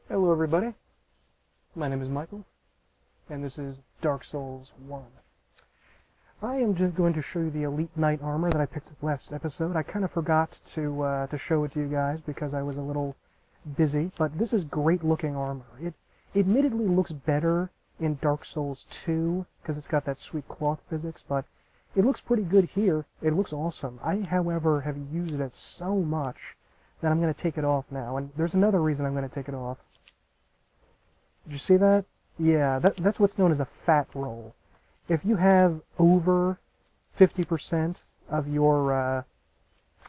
Hello everybody, my name is Michael, and this is Dark Souls 1. I am just going to show you the Elite Knight armor that I picked up last episode. I kind of forgot to show it to you guys because I was a little busy, but this is great looking armor. It admittedly looks better in Dark Souls 2 because it's got that sweet cloth physics, but it looks pretty good here. It looks awesome. I, however, have used it so much that I'm going to take it off now, and there's another reason I'm going to take it off. Did you see that? Yeah, that's what's known as a fat roll. If you have over 50% of your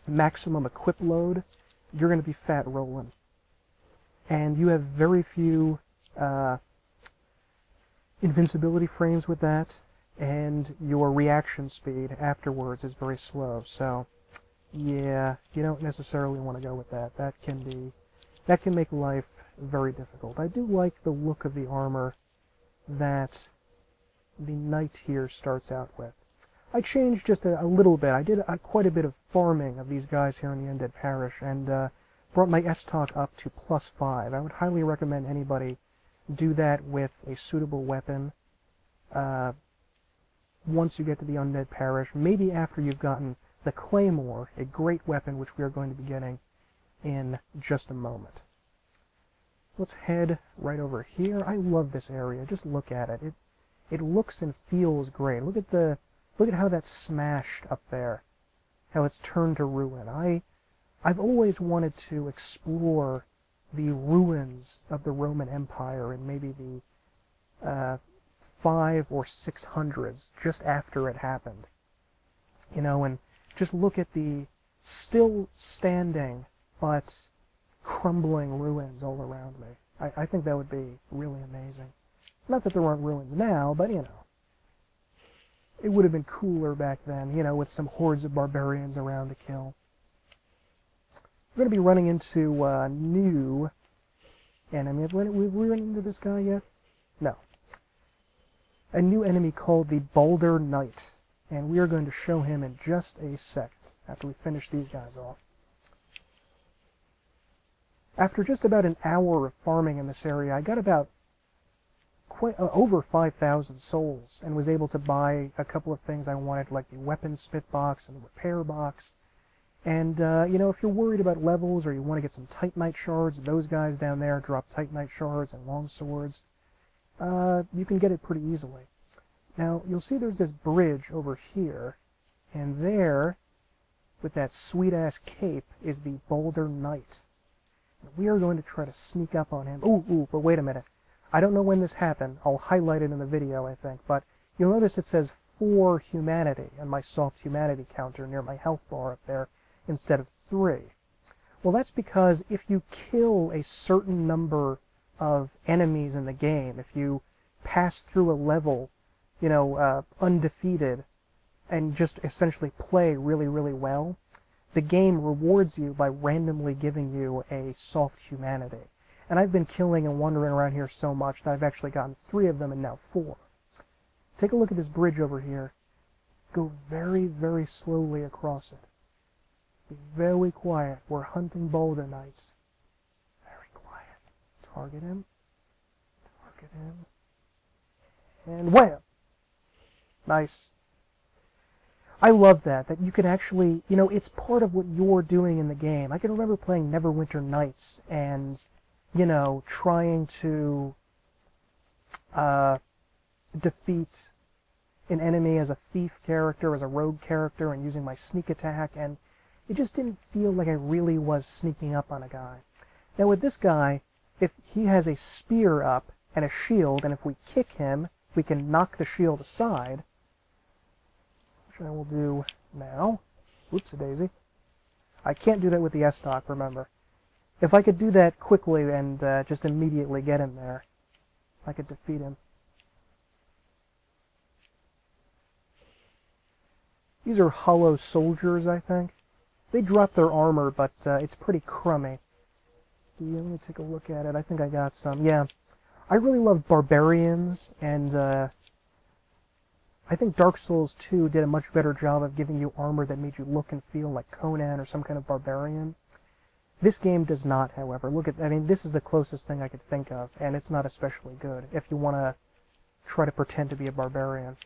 maximum equip load, you're going to be fat rolling. And you have very few invincibility frames with that, and your reaction speed afterwards is very slow. So, yeah, you don't necessarily want to go with that. That can make life very difficult. I do like the look of the armor that the knight here starts out with. I changed just a little bit. I did quite a bit of farming of these guys here in the Undead Parish, and brought my S-Talk up to +5. I would highly recommend anybody do that with a suitable weapon once you get to the Undead Parish, maybe after you've gotten the Claymore, a great weapon which we are going to be getting in just a moment. Let's head right over here. I love this area. Just look at it. It looks and feels great. Look at how that's smashed up there. How it's turned to ruin. I've always wanted to explore the ruins of the Roman Empire in maybe the 500s or 600s, just after it happened. You know, and just look at the still standing but crumbling ruins all around me. I think that would be really amazing. Not that there aren't ruins now, but, you know, it would have been cooler back then, you know, with some hordes of barbarians around to kill. We're going to be running into a new enemy. Have we run into this guy yet? No. A new enemy called the Boulder Knight, and we are going to show him in just a second after we finish these guys off. After just about an hour of farming in this area, I got about over 5,000 souls and was able to buy a couple of things I wanted, like the weaponsmith box and the repair box. And, you know, if you're worried about levels or you want to get some Titanite shards, those guys down there drop Titanite shards and long swords. You can get it pretty easily. Now, you'll see there's this bridge over here, and there, with that sweet-ass cape, is the Boulder Knight. We are going to try to sneak up on him. Ooh, but wait a minute. I don't know when this happened. I'll highlight it in the video, I think. But you'll notice it says 4 humanity on my soft humanity counter near my health bar up there instead of 3. Well, that's because if you kill a certain number of enemies in the game, if you pass through a level, you know, undefeated, and just essentially play really, really well, the game rewards you by randomly giving you a soft humanity. And I've been killing and wandering around here so much that I've actually gotten 3 of them and now 4. Take a look at this bridge over here. Go very, very slowly across it. Be very quiet. We're hunting Boulder Knights. Very quiet. Target him. Target him. And wham! Nice. I love that you can actually, you know, it's part of what you're doing in the game. I can remember playing Neverwinter Nights and, you know, trying to defeat an enemy as a thief character, as a rogue character, and using my sneak attack, and it just didn't feel like I really was sneaking up on a guy. Now with this guy, if he has a spear up and a shield, and if we kick him, we can knock the shield aside, which I will do now. Whoops-a-daisy. I can't do that with the S-Talk, remember. If I could do that quickly and just immediately get him there, I could defeat him. These are hollow soldiers, I think. They drop their armor, but it's pretty crummy. Let me take a look at it. I think I got some. Yeah. I really love barbarians, and I think Dark Souls 2 did a much better job of giving you armor that made you look and feel like Conan or some kind of barbarian. This game does not, however. Look at, I mean, this is the closest thing I could think of, and it's not especially good if you want to try to pretend to be a barbarian.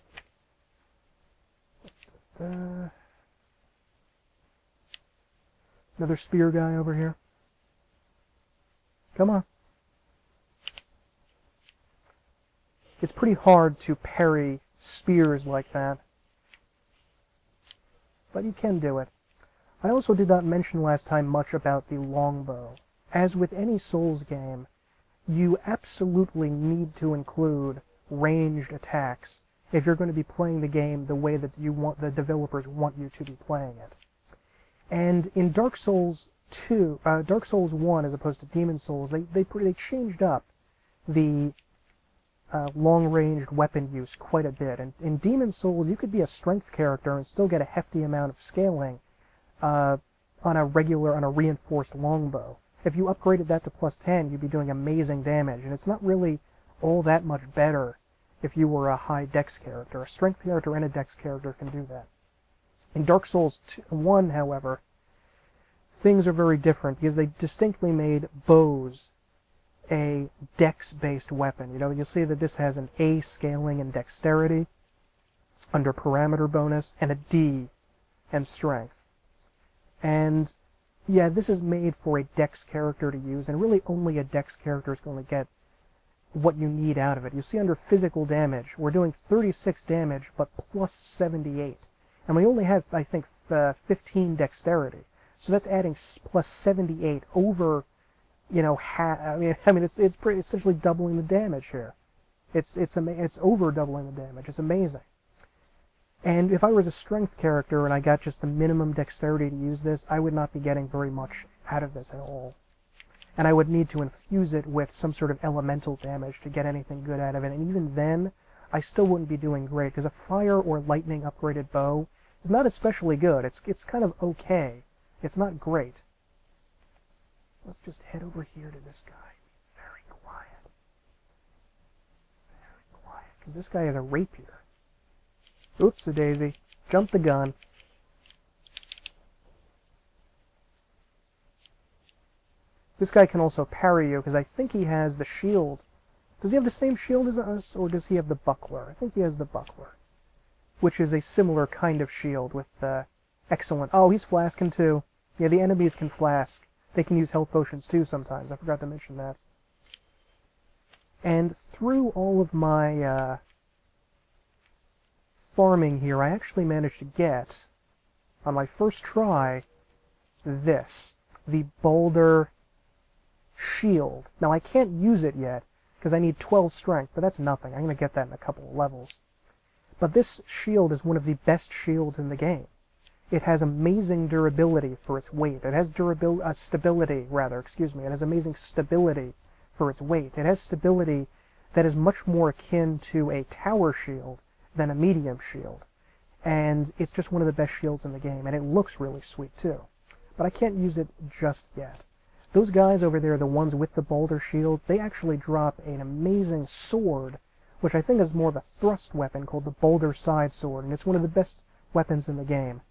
Another spear guy over here. Come on. It's pretty hard to parry spears like that, but you can do it. I also did not mention last time much about the longbow. As with any Souls game, you absolutely need to include ranged attacks if you're going to be playing the game the way that the developers want you to be playing it. And in Dark Souls 1 as opposed to Demon Souls, they changed up the long-ranged weapon use quite a bit. And in Demon Souls, you could be a strength character and still get a hefty amount of scaling on a reinforced longbow. If you upgraded that to plus 10, you'd be doing amazing damage, and it's not really all that much better if you were a high dex character. A strength character and a dex character can do that. In Dark Souls 1, however, things are very different because they distinctly made bows a dex-based weapon. You know, you'll see that this has an A scaling in dexterity under parameter bonus and a D in strength. And yeah, this is made for a dex character to use, and really only a dex character is going to get what you need out of it. You see under physical damage, we're doing 36 damage, but plus 78. And we only have, I think, 15 dexterity. So that's adding plus 78 over, you know, I mean, it's essentially doubling the damage here. It's over doubling the damage. It's amazing. And if I was a strength character and I got just the minimum dexterity to use this, I would not be getting very much out of this at all. And I would need to infuse it with some sort of elemental damage to get anything good out of it. And even then, I still wouldn't be doing great, because a fire or lightning upgraded bow is not especially good. It's kind of okay. It's not great. Let's just head over here to this guy. Very quiet. Very quiet, because this guy has a rapier. Oops-a-daisy. Jumped the gun. This guy can also parry you, because I think he has the shield. Does he have the same shield as us, or does he have the buckler? I think he has the buckler, which is a similar kind of shield with excellent... Oh, he's flasking too. Yeah, the enemies can flask. They can use health potions too sometimes. I forgot to mention that. And through all of my farming here, I actually managed to get, on my first try, this. The Boulder Shield. Now, I can't use it yet, because I need 12 strength, but that's nothing. I'm going to get that in a couple of levels. But this shield is one of the best shields in the game. It has amazing durability for its weight. It has stability, rather, excuse me. It has amazing stability for its weight. It has stability that is much more akin to a tower shield than a medium shield. And it's just one of the best shields in the game, and it looks really sweet too. But I can't use it just yet. Those guys over there, the ones with the boulder shields, they actually drop an amazing sword, which I think is more of a thrust weapon called the Boulder Side Sword, and it's one of the best weapons in the game.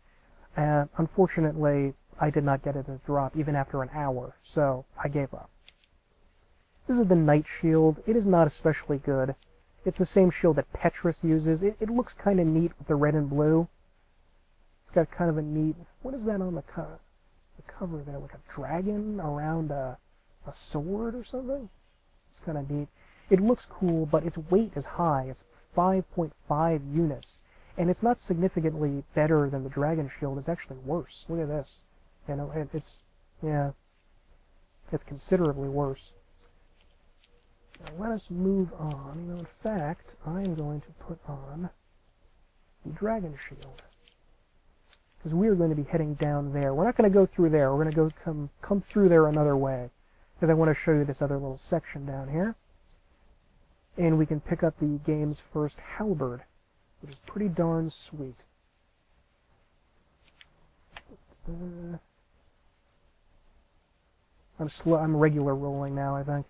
Unfortunately, I did not get it to drop even after an hour, so I gave up. This is the Knight Shield. It is not especially good. It's the same shield that Petrus uses. It looks kind of neat with the red and blue. It's got kind of a neat... What is that on the cover there? Like a dragon around a sword or something? It's kind of neat. It looks cool, but its weight is high. It's 5.5 units. And it's not significantly better than the Dragon Shield. It's actually worse. Look at this. You know, it's considerably worse. Now let us move on. You know, in fact, I'm going to put on the Dragon Shield, because we're going to be heading down there. We're not going to go through there. We're going to come through there another way, because I want to show you this other little section down here. And we can pick up the game's first halberd, which is pretty darn sweet. I'm regular rolling now, I think.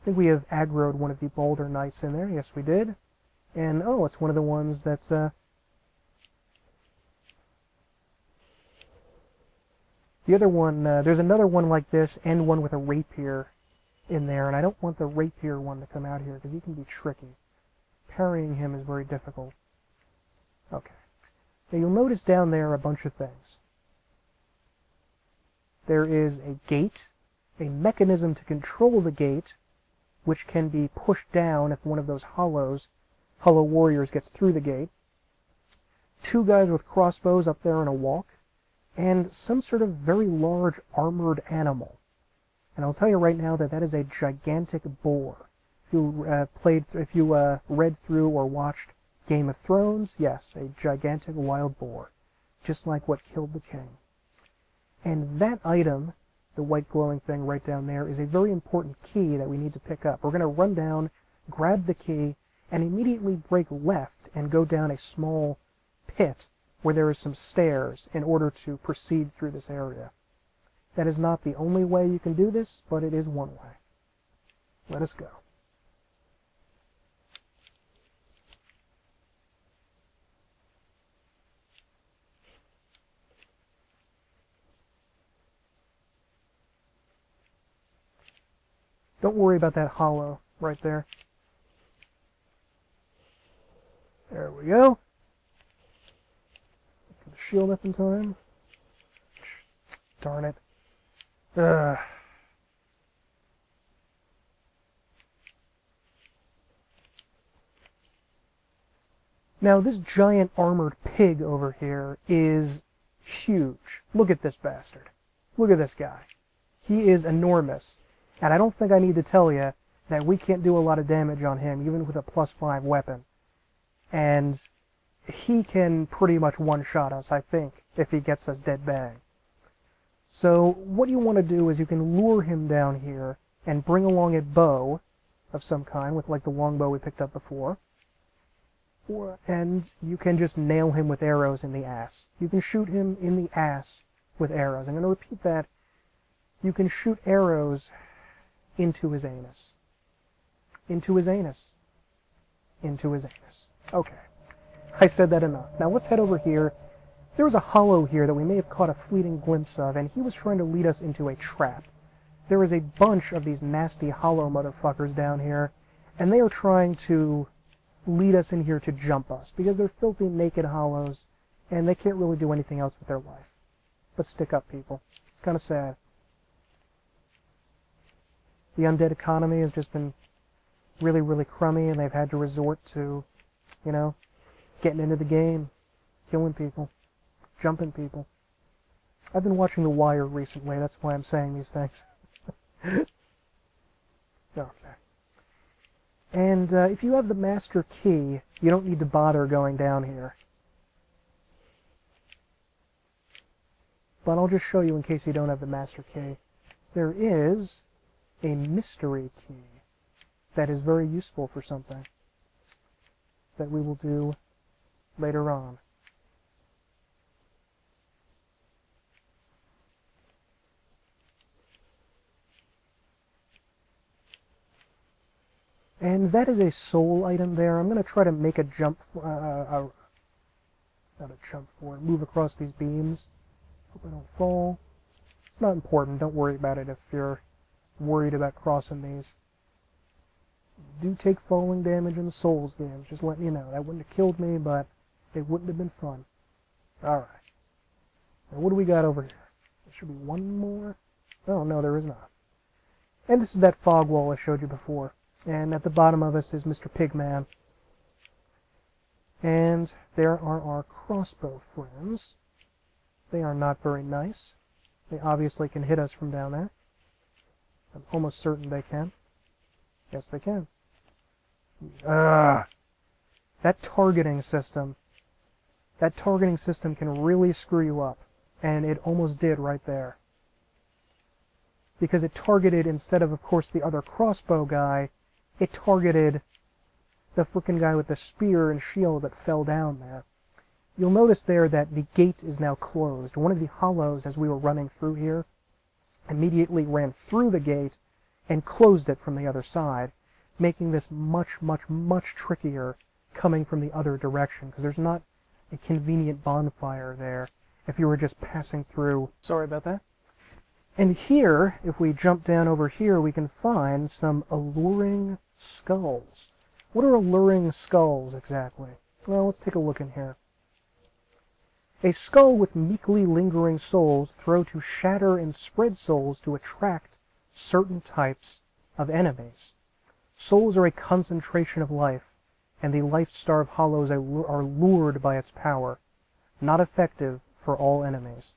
I think we have aggroed one of the Boulder Knights in there. Yes, we did. And, oh, it's one of the ones that's The other one, there's another one like this, and one with a rapier in there, and I don't want the rapier one to come out here, because he can be tricky. Parrying him is very difficult. Okay. Now you'll notice down there a bunch of things. There is a gate, a mechanism to control the gate, which can be pushed down if one of those hollow warriors gets through the gate. 2 guys with crossbows up there in a walk, and some sort of very large armored animal. And I'll tell you right now that that is a gigantic boar. If you read through or watched Game of Thrones, yes, a gigantic wild boar, just like what killed the king. And that item, the white glowing thing right down there, is a very important key that we need to pick up. We're going to run down, grab the key, and immediately break left and go down a small pit where there are some stairs in order to proceed through this area. That is not the only way you can do this, but it is one way. Let us go. Don't worry about that hollow right there. There we go. Get the shield up in time. Darn it. Ugh. Now this giant armored pig over here is huge. Look at this bastard. Look at this guy. He is enormous. And I don't think I need to tell you that we can't do a lot of damage on him, even with a +5 weapon. And he can pretty much one-shot us, I think, if he gets us dead bang. So what you want to do is you can lure him down here and bring along a bow of some kind, with like the longbow we picked up before. And you can just nail him with arrows in the ass. You can shoot him in the ass with arrows. I'm going to repeat that. You can shoot arrows into his anus. Into his anus. Into his anus. Okay. I said that enough. Now let's head over here. There was a hollow here that we may have caught a fleeting glimpse of, and he was trying to lead us into a trap. There is a bunch of these nasty hollow motherfuckers down here, and they are trying to lead us in here to jump us, because they're filthy, naked hollows, and they can't really do anything else with their life. But stick up, people. It's kind of sad. The undead economy has just been really, really crummy, and they've had to resort to, you know, getting into the game, killing people, jumping people. I've been watching The Wire recently, that's why I'm saying these things. Okay. And if you have the master key, you don't need to bother going down here. But I'll just show you in case you don't have the master key. There is a mystery key that is very useful for something that we will do later on. And that is a soul item there. I'm going to try to make a jump for, move across these beams. Hope I don't fall. It's not important, don't worry about it if you're worried about crossing these. You do take falling damage in the Souls games, just letting you know. That wouldn't have killed me, but it wouldn't have been fun. Alright. Now what do we got over here? There should be one more. Oh, no, there is not. And this is that fog wall I showed you before. And at the bottom of us is Mr. Pigman. And there are our crossbow friends. They are not very nice. They obviously can hit us from down there. I'm almost certain they can. Yes, they can. That targeting system can really screw you up. And it almost did right there. Because it targeted, instead of course, the other crossbow guy, it targeted the frickin' guy with the spear and shield that fell down there. You'll notice there that the gate is now closed. One of the hollows, as we were running through here, immediately ran through the gate and closed it from the other side, making this much, much, much trickier coming from the other direction, because there's not a convenient bonfire there if you were just passing through. Sorry about that. And here, if we jump down over here, we can find some alluring skulls. What are alluring skulls, exactly? Well, let's take a look in here. A skull with meekly lingering souls throw to shatter and spread souls to attract certain types of enemies. Souls are a concentration of life, and the life-starved hollows are lured by its power. Not effective for all enemies.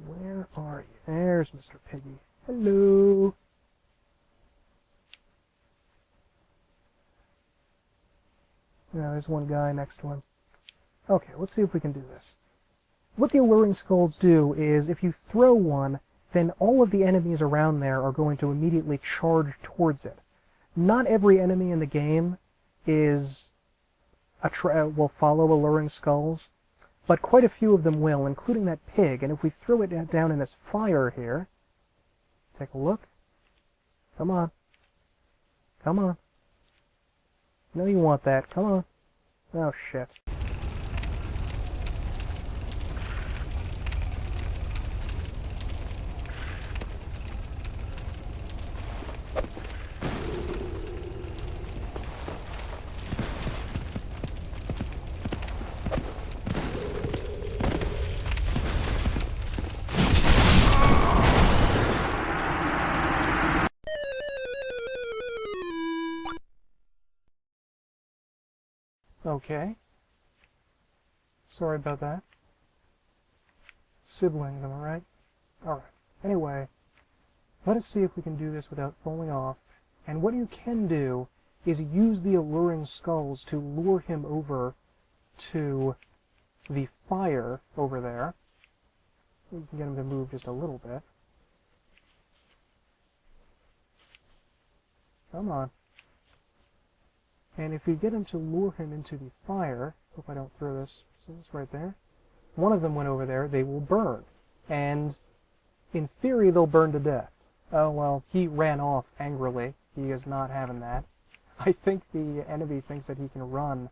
Where are you? There's Mr. Piggy. Hello. Yeah, there's one guy next to him. Okay, let's see if we can do this. What the alluring skulls do is, if you throw one, then all of the enemies around there are going to immediately charge towards it. Not every enemy in the game will follow alluring skulls, but quite a few of them will, including that pig. And if we throw it down in this fire here, take a look. Come on. Come on. I know you want that. Come on. Oh, shit. Okay. Sorry about that. Siblings, am I right? Alright. Anyway, let us see if we can do this without falling off. And what you can do is use the alluring skulls to lure him over to the fire over there. You can get him to move just a little bit. Come on. And if you get him to lure him into the fire, hope I don't throw this, see this right there? One of them went over there, they will burn. And in theory, they'll burn to death. Oh, well, he ran off angrily. He is not having that. I think the enemy thinks that he can run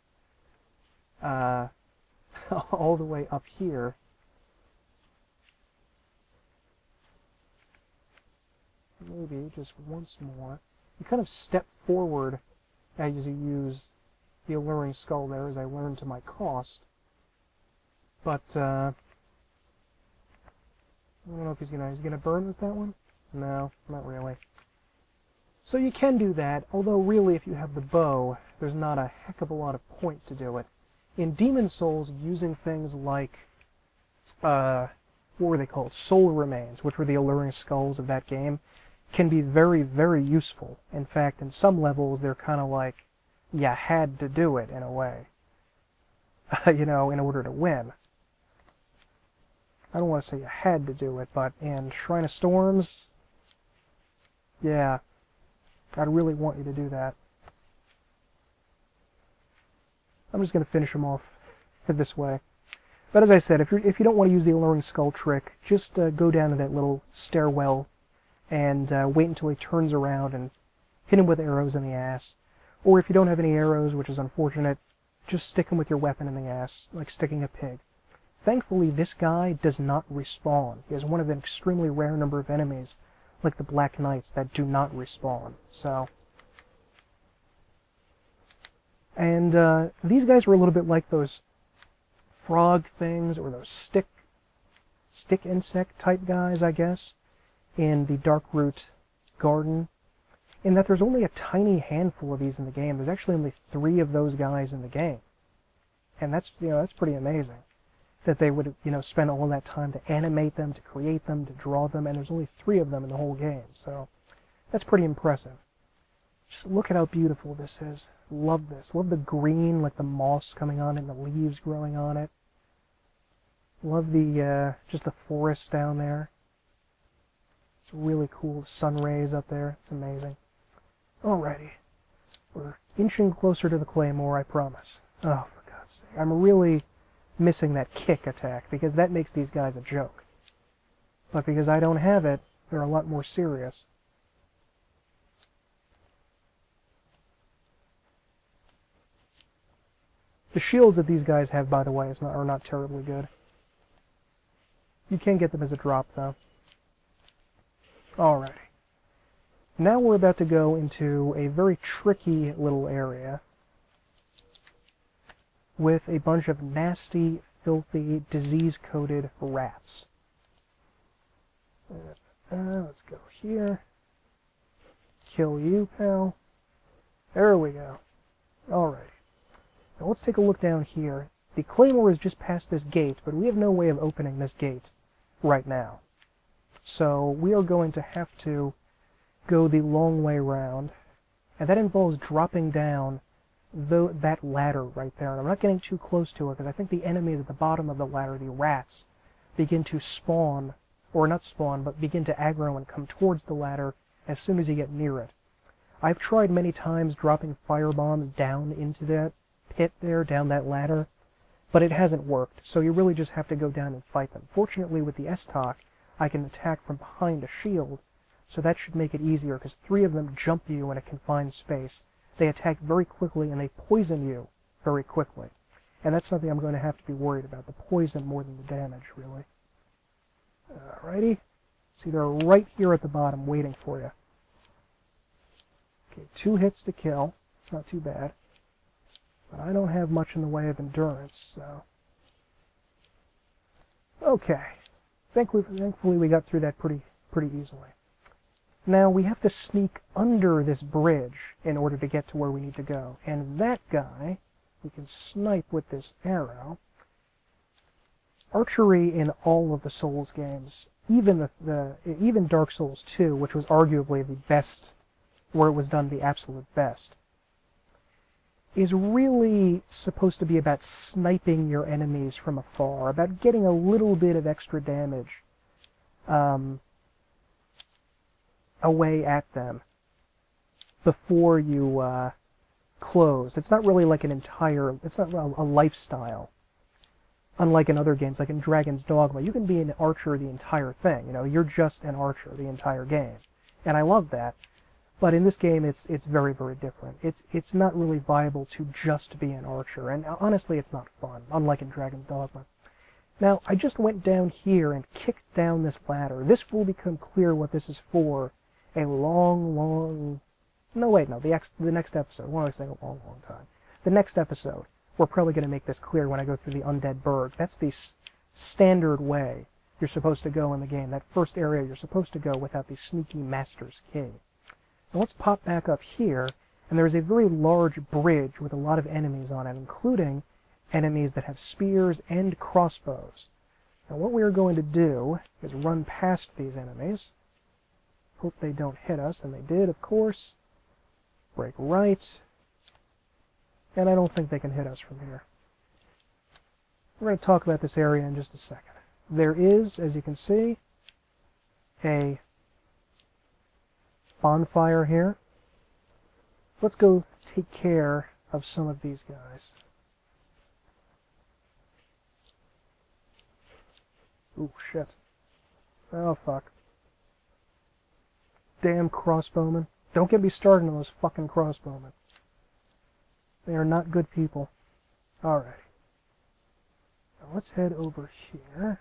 all the way up here. Maybe just once more. You kind of step forward as you use the alluring skull there, as I learned to my cost. But, I don't know if he's gonna burn with that one? No, not really. So you can do that, although really if you have the bow, there's not a heck of a lot of point to do it. In Demon Souls, using things like, what were they called? Soul Remains, which were the alluring skulls of that game, can be very, very useful. In fact, in some levels, they're kind of like, you had to do it, in a way. You know, in order to win. I don't want to say you had to do it, but in Shrine of Storms, yeah, I'd really want you to do that. I'm just going to finish them off this way. But as I said, if you don't want to use the alluring skull trick, just go down to that little stairwell and wait until he turns around and hit him with arrows in the ass. Or if you don't have any arrows, which is unfortunate, just stick him with your weapon in the ass, like sticking a pig. Thankfully, this guy does not respawn. He is one of an extremely rare number of enemies, like the Black Knights, that do not respawn. So, and these guys were a little bit like those frog things, or those stick insect type guys, I guess, in the Darkroot Garden, in that there's only a tiny handful of these in the game. There's actually only 3 of those guys in the game. And that's, that's pretty amazing. That they would, spend all that time to animate them, to create them, to draw them, and there's only 3 of them in the whole game. So, that's pretty impressive. Just look at how beautiful this is. Love this. Love the green, like the moss coming on it, and the leaves growing on it. Love the, just the forest down there. It's really cool. The sun rays up there. It's amazing. Alrighty. We're inching closer to the claymore, I promise. Oh, for God's sake. I'm really missing that kick attack, because that makes these guys a joke. But because I don't have it, they're a lot more serious. The shields that these guys have, by the way, are not terribly good. You can get them as a drop, though. Alrighty. Now we're about to go into a very tricky little area with a bunch of nasty, filthy, disease-coated rats. Let's go here. Kill you, pal. There we go. Alright. Now let's take a look down here. The Claymore is just past this gate, but we have no way of opening this gate right now. So we are going to have to go the long way around, and that involves dropping down that ladder right there. And I'm not getting too close to it, because I think the enemies at the bottom of the ladder, the rats, begin to spawn, or not spawn, but begin to aggro and come towards the ladder as soon as you get near it. I've tried many times dropping firebombs down into that pit there, down that ladder, but it hasn't worked, so you really just have to go down and fight them. Fortunately, with the S-Talk, I can attack from behind a shield, so that should make it easier, because 3 of them jump you in a confined space. They attack very quickly, and they poison you very quickly. And that's something I'm going to have to be worried about, the poison more than the damage, really. Alrighty. See, they're right here at the bottom waiting for you. Okay, 2 hits to kill. It's not too bad. But I don't have much in the way of endurance, so... Okay. Thankfully we got through that pretty easily. Now we have to sneak under this bridge in order to get to where we need to go. And that guy, we can snipe with this arrow. Archery in all of the Souls games, even even Dark Souls 2, which was arguably the best, where it was done the absolute best, is really supposed to be about sniping your enemies from afar, about getting a little bit of extra damage away at them before you close. It's not really like it's not a lifestyle. Unlike in other games, like in Dragon's Dogma, you can be an archer the entire thing. You know, you're just an archer the entire game. And I love that. But in this game, it's very, very different. It's not really viable to just be an archer, and honestly, it's not fun, unlike in Dragon's Dogma. Now, I just went down here and kicked down this ladder. This will become clear what this is for a long... No, wait, no, the next episode. Why am I saying a long time? The next episode, we're probably going to make this clear when I go through the Undead Burg. That's the standard way you're supposed to go in the game. That first area you're supposed to go without the sneaky Master's Key. Now let's pop back up here, and there's a very large bridge with a lot of enemies on it, including enemies that have spears and crossbows. Now what we are going to do is run past these enemies. Hope they don't hit us, and they did, of course. Break right. And I don't think they can hit us from here. We're going to talk about this area in just a second. There is, as you can see, a bonfire here. Let's go take care of some of these guys. Ooh, shit. Oh, fuck. Damn crossbowmen. Don't get me started on those fucking crossbowmen. They are not good people. Alright. Now let's head over here.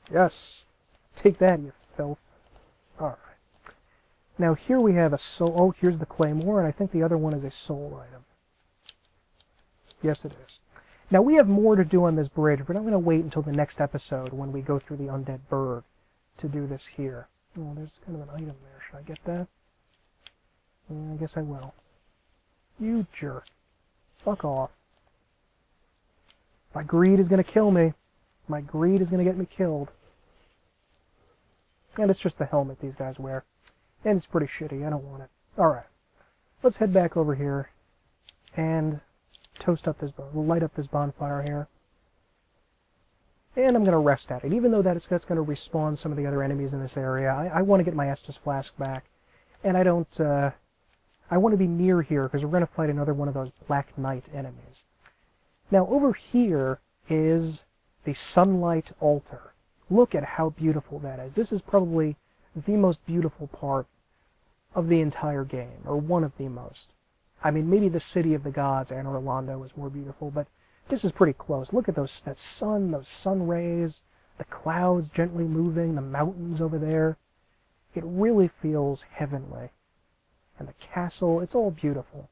Yes. Take that, you filth. Alright. Now here we have a soul... Oh, here's the Claymore, and I think the other one is a soul item. Yes, it is. Now we have more to do on this bridge. We're not going to wait until the next episode when we go through the Undead Burg to do this here. Oh, there's kind of an item there. Should I get that? Yeah, I guess I will. You jerk. Fuck off. My greed is going to kill me. My greed is going to get me killed. And it's just the helmet these guys wear. And it's pretty shitty. I don't want it. Alright. Let's head back over here and light up this bonfire here. And I'm going to rest at it. Even though that's going to respawn some of the other enemies in this area, I want to get my Estus Flask back. And I don't... I want to be near here, because we're going to fight another one of those Black Knight enemies. Now, over here is the Sunlight Altar. Look at how beautiful that is. This is probably the most beautiful part of the entire game, or one of the most. I mean, maybe the City of the Gods, Anor Londo, is more beautiful, but this is pretty close. Look at that sun, those sun rays, the clouds gently moving, the mountains over there. It really feels heavenly. And the castle, it's all beautiful.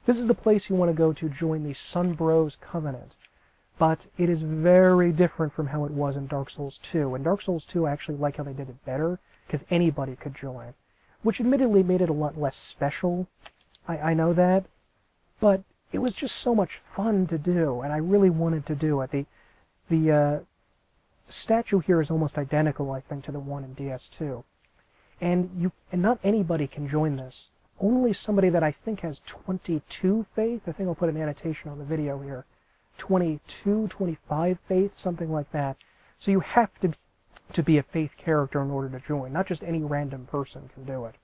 This is the place you want to go to join the Sunbros Covenant. But it is very different from how it was in Dark Souls 2. In Dark Souls 2, I actually like how they did it better, because anybody could join. Which admittedly made it a lot less special. I know that. But it was just so much fun to do, and I really wanted to do it. The statue here is almost identical, I think, to the one in DS2. And not anybody can join this. Only somebody that I think has 22 faith. I think I'll put an annotation on the video here. 22, 25 faith, something like that. So you have to be a faith character in order to join. Not just any random person can do it.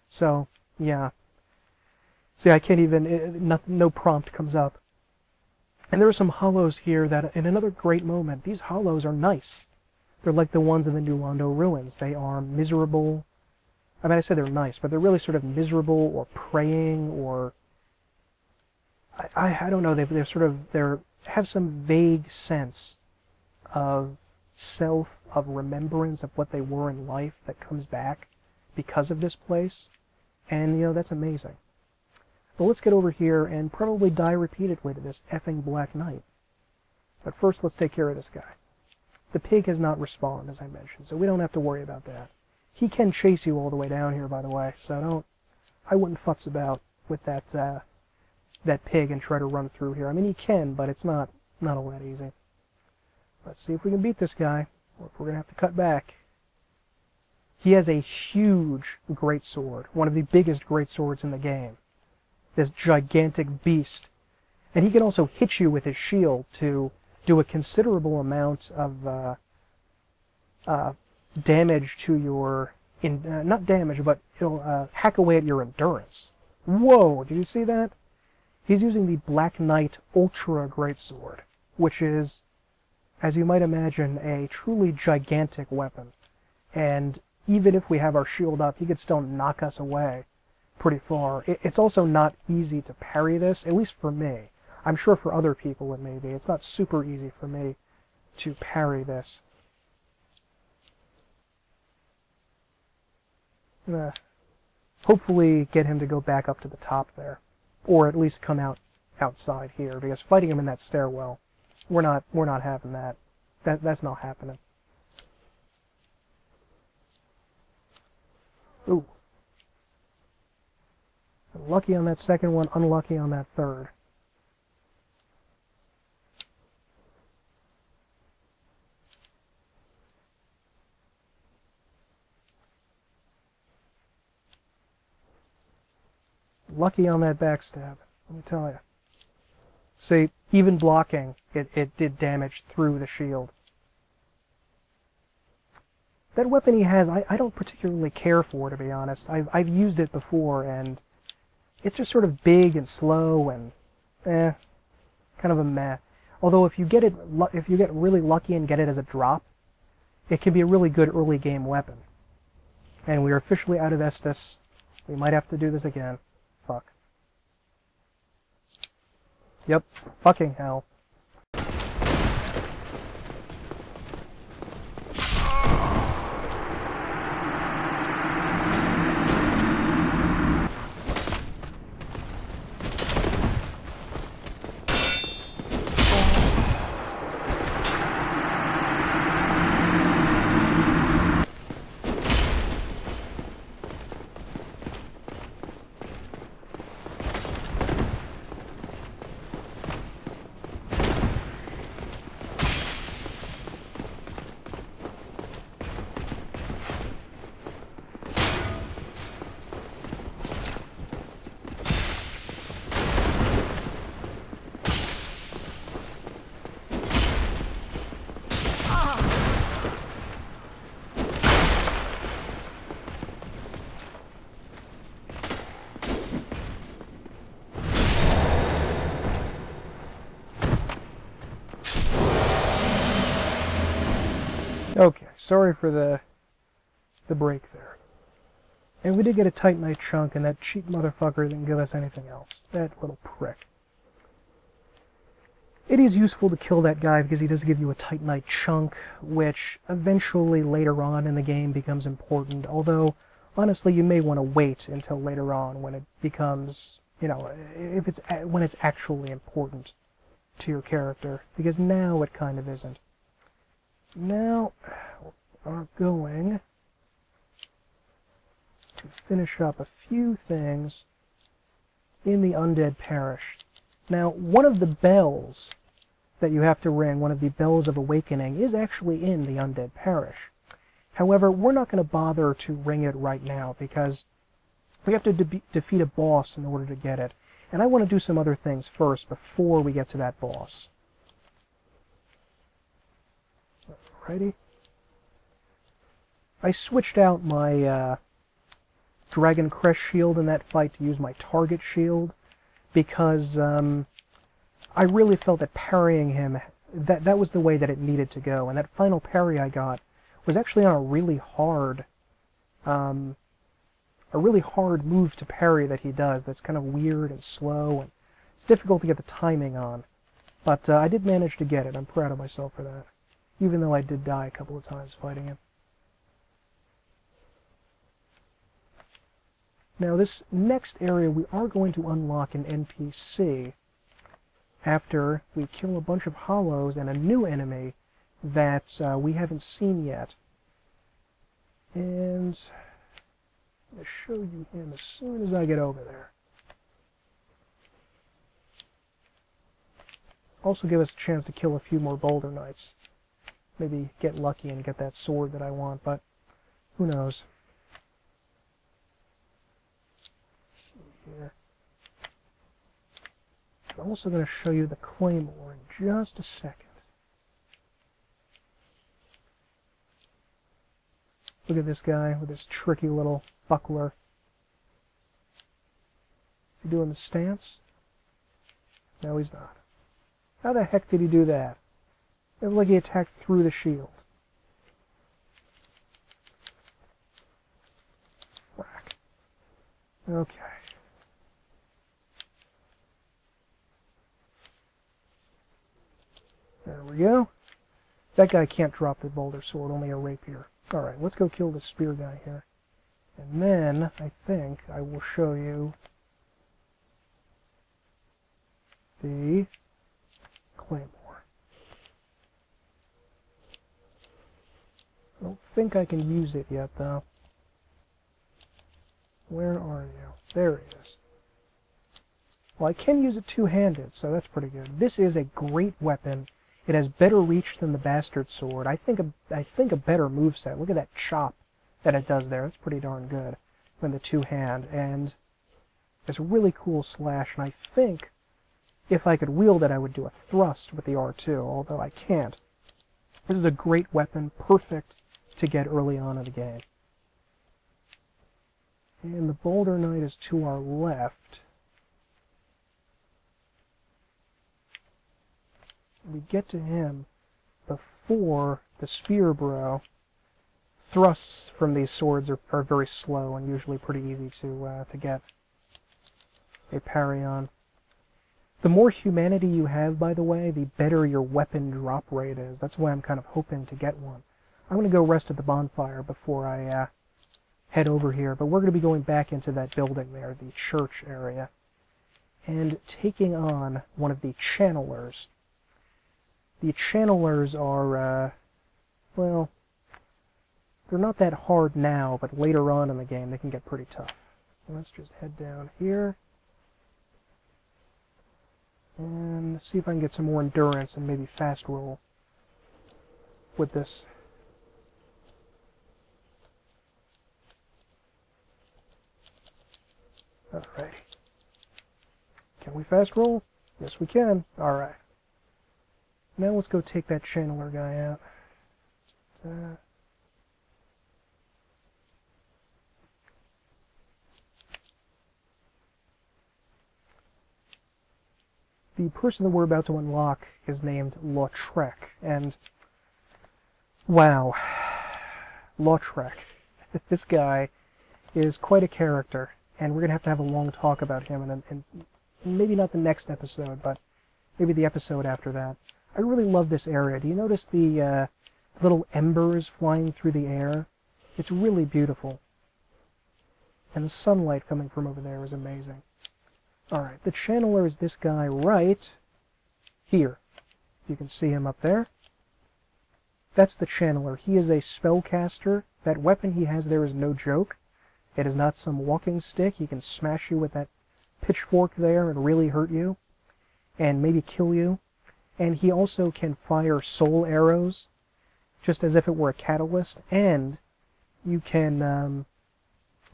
So, yeah. See, I can't even, no prompt comes up. And there are some hollows here that, in another great moment, these hollows are nice. They're like the ones in the New Londo ruins. They are miserable. I mean, I say they're nice, but they're really sort of miserable or praying or... I don't know, they have some vague sense of self, of remembrance of what they were in life that comes back because of this place. And, that's amazing. But let's get over here and probably die repeatedly to this effing Black Knight. But first, let's take care of this guy. The pig has not respawned, as I mentioned, so we don't have to worry about that. He can chase you all the way down here, by the way, so I wouldn't futz about with that pig and try to run through here. I mean, he can, but it's not all that easy. Let's see if we can beat this guy, or if we're going to have to cut back. He has a huge greatsword, one of the biggest greatswords in the game. This gigantic beast. And he can also hit you with his shield to do a considerable amount of damage to your... not damage, but it'll hack away at your endurance. Whoa, did you see that? He's using the Black Knight Ultra Greatsword, which is, as you might imagine, a truly gigantic weapon. And even if we have our shield up, he could still knock us away pretty far. It's also not easy to parry this, at least for me. I'm sure for other people it may be. It's not super easy for me to parry this. Hopefully get him to go back up to the top there. Or at least come outside here, because fighting him in that stairwell, we're not having that. That's not happening. Ooh. Lucky on that second one, unlucky on that third. Lucky on that backstab, let me tell you. See, even blocking, it did damage through the shield. That weapon he has, I don't particularly care for, to be honest. I've used it before, and it's just sort of big and slow and kind of a meh. Although if you get really lucky and get it as a drop, it can be a really good early game weapon. And we are officially out of Estus. We might have to do this again. Fuck. Yep. Fucking hell. Okay, sorry for the break there. And we did get a Titanite chunk, and that cheap motherfucker didn't give us anything else. That little prick. It is useful to kill that guy because he does give you a Titanite chunk, which eventually later on in the game becomes important. Although, honestly, you may want to wait until later on when it becomes, you know, when it's actually important to your character, because now it kind of isn't. Now, we are going to finish up a few things in the Undead Parish. Now, one of the bells that you have to ring, one of the bells of awakening, is actually in the Undead Parish. However, we're not going to bother to ring it right now because we have to defeat a boss in order to get it. And I want to do some other things first before we get to that boss. Alrighty. I switched out my Dragon Crest shield in that fight to use my target shield because I really felt that parrying him, that was the way that it needed to go. And that final parry I got was actually on a really hard move to parry that he does. That's kind of weird and slow, and it's difficult to get the timing on. But I did manage to get it. I'm proud of myself for that, even though I did die a couple of times fighting him. Now, this next area, we are going to unlock an NPC after we kill a bunch of hollows and a new enemy that we haven't seen yet. And I'm going to show you him as soon as I get over there. Also give us a chance to kill a few more Boulder Knights. Maybe get lucky and get that sword that I want, but who knows. Let's see here. I'm also going to show you the Claymore in just a second. Look at this guy with his tricky little buckler. Is he doing the stance? No, he's not. How the heck did he do that? It looked like he attacked through the shield. Frack. Okay. There we go. That guy can't drop the boulder sword, only a rapier. Alright, let's go kill this spear guy here. And then, I think, I will show you the Claymore. I don't think I can use it yet, though. Where are you? There he is. Well, I can use it two-handed, so that's pretty good. This is a great weapon. It has better reach than the Bastard Sword. I think a better moveset. Look at that chop that it does there. It's pretty darn good when the two-hand. And it's a really cool slash, and I think if I could wield it, I would do a thrust with the R2, although I can't. This is a great weapon, perfect to get early on in the game. And the Boulder Knight is to our left. We get to him before the Spear Bro. Thrusts from these swords are very slow and usually pretty easy to get a parry on. The more humanity you have, by the way, the better your weapon drop rate is. That's why I'm kind of hoping to get one. I'm going to go rest at the bonfire before I head over here, but we're going to be going back into that building there, the church area, and taking on one of the channelers. The channelers are, well, they're not that hard now, but later on in the game they can get pretty tough. Let's just head down here and see if I can get some more endurance and maybe fast roll with this. Alrighty. Can we fast roll? Yes, we can. Alright. Now let's go take that channeler guy out. The person that we're about to unlock is named Lautrec, and wow, Lautrec. This guy is quite a character, and we're going to have a long talk about him, and maybe not the next episode, but maybe the episode after that. I really love this area. Do you notice the little embers flying through the air? It's really beautiful. And the sunlight coming from over there is amazing. Alright, the channeler is this guy right here. You can see him up there. That's the channeler. He is a spellcaster. That weapon he has there is no joke. It is not some walking stick. He can smash you with that pitchfork there and really hurt you, and maybe kill you. And he also can fire soul arrows, just as if it were a catalyst. And you can,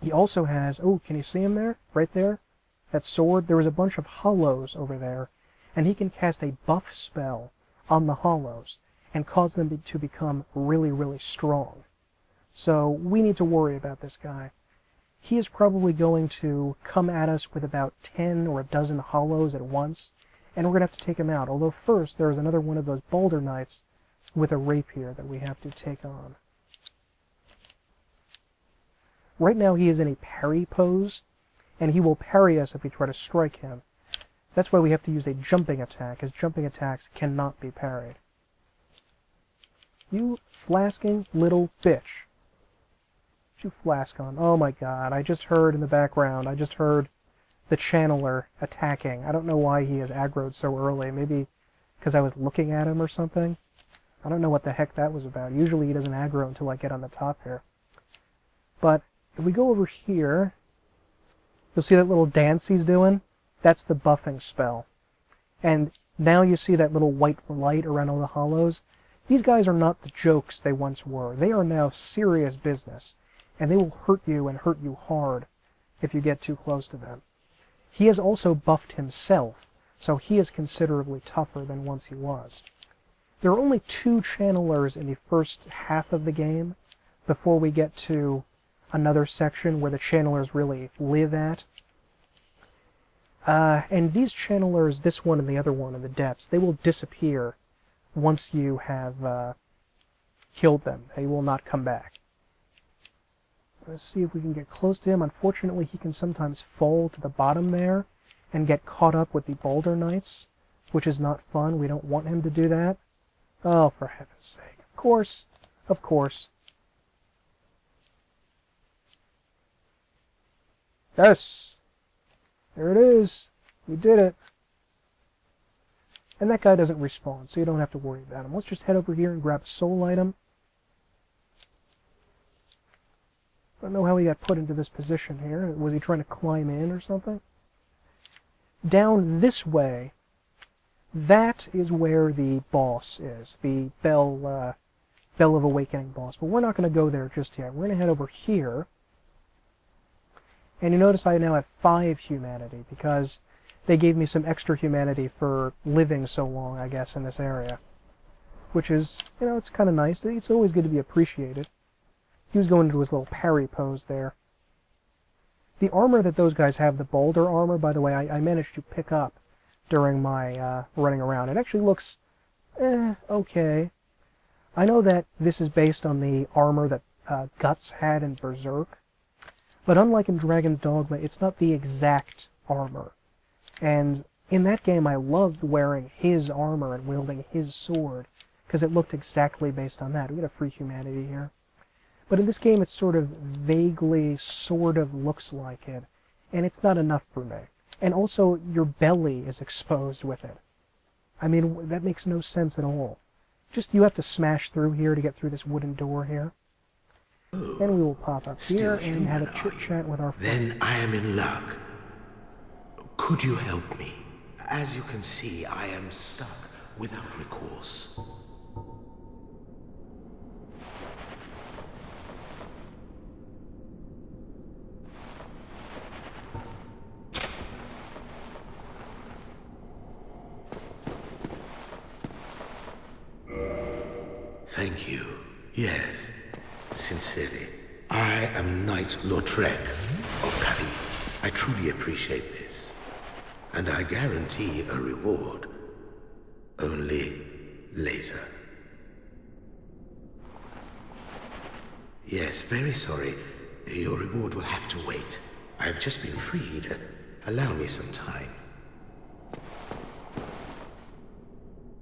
he also has, oh, can you see him there? Right there? That sword? There was a bunch of hollows over there, and he can cast a buff spell on the hollows and cause them to become really, really strong. So we need to worry about this guy. He is probably going to come at us with about 10 or a dozen hollows at once, and we're going to have to take him out. Although first, there is another one of those boulder knights with a rapier that we have to take on. Right now he is in a parry pose, and he will parry us if we try to strike him. That's why we have to use a jumping attack, as jumping attacks cannot be parried. You flasking little bitch. What you flask on? Oh my god, I just heard in the background, I just heard the channeler attacking. I don't know why he is aggroed so early. Maybe because I was looking at him or something. I don't know what the heck that was about. Usually he doesn't aggro until I get on the top here. But if we go over here, you'll see that little dance he's doing? That's the buffing spell. And now you see that little white light around all the hollows? These guys are not the jokes they once were. They are now serious business, and they will hurt you and hurt you hard if you get too close to them. He has also buffed himself, so he is considerably tougher than once he was. There are only 2 channelers in the first half of the game before we get to another section where the channelers really live at. And these channelers, this one and the other one in the depths, they will disappear once you have killed them. They will not come back. Let's see if we can get close to him. Unfortunately, he can sometimes fall to the bottom there and get caught up with the boulder knights, which is not fun. We don't want him to do that. Oh, for heaven's sake. Of course. Of course. Yes! There it is. We did it. And that guy doesn't respawn, so you don't have to worry about him. Let's just head over here and grab a soul item. I don't know how he got put into this position here. Was he trying to climb in or something? Down this way, that is where the boss is, the Bell of Awakening boss. But we're not going to go there just yet. We're going to head over here. And you notice I now have 5 humanity, because they gave me some extra humanity for living so long, I guess, in this area. Which is, you know, it's kind of nice. It's always good to be appreciated. He was going into his little parry pose there. The armor that those guys have, the boulder armor, by the way, I managed to pick up during my running around. It actually looks, okay. I know that this is based on the armor that Guts had in Berserk, but unlike in Dragon's Dogma, it's not the exact armor. And in that game, I loved wearing his armor and wielding his sword, because it looked exactly based on that. We got a free humanity here. But in this game, it sort of vaguely sort of looks like it, and it's not enough for me. And also, your belly is exposed with it. I mean, that makes no sense at all. Just, you have to smash through here to get through this wooden door here. Then we will pop up here and have a chit-chat with our friend. Then I am in luck. Could you help me? As you can see, I am stuck without recourse. Thank you. Yes, sincerely. I am Knight Lautrec of Parish. I truly appreciate this. And I guarantee a reward. Only later. Yes, very sorry. Your reward will have to wait. I've just been freed. Allow me some time.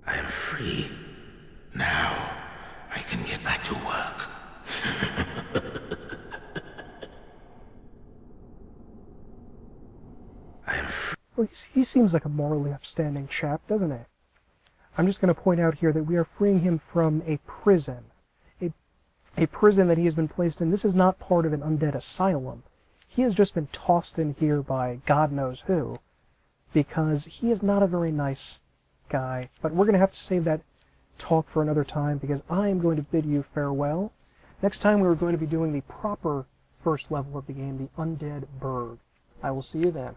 I am free. Now, I can get back to work. I am free. Well, he seems like a morally upstanding chap, doesn't he? I'm just going to point out here that we are freeing him from a prison. A prison that he has been placed in. This is not part of an undead asylum. He has just been tossed in here by God knows who, because he is not a very nice guy. But we're going to have to save that talk for another time, because I am going to bid you farewell. Next time we are going to be doing the proper first level of the game, the Undead Burg. I will see you then.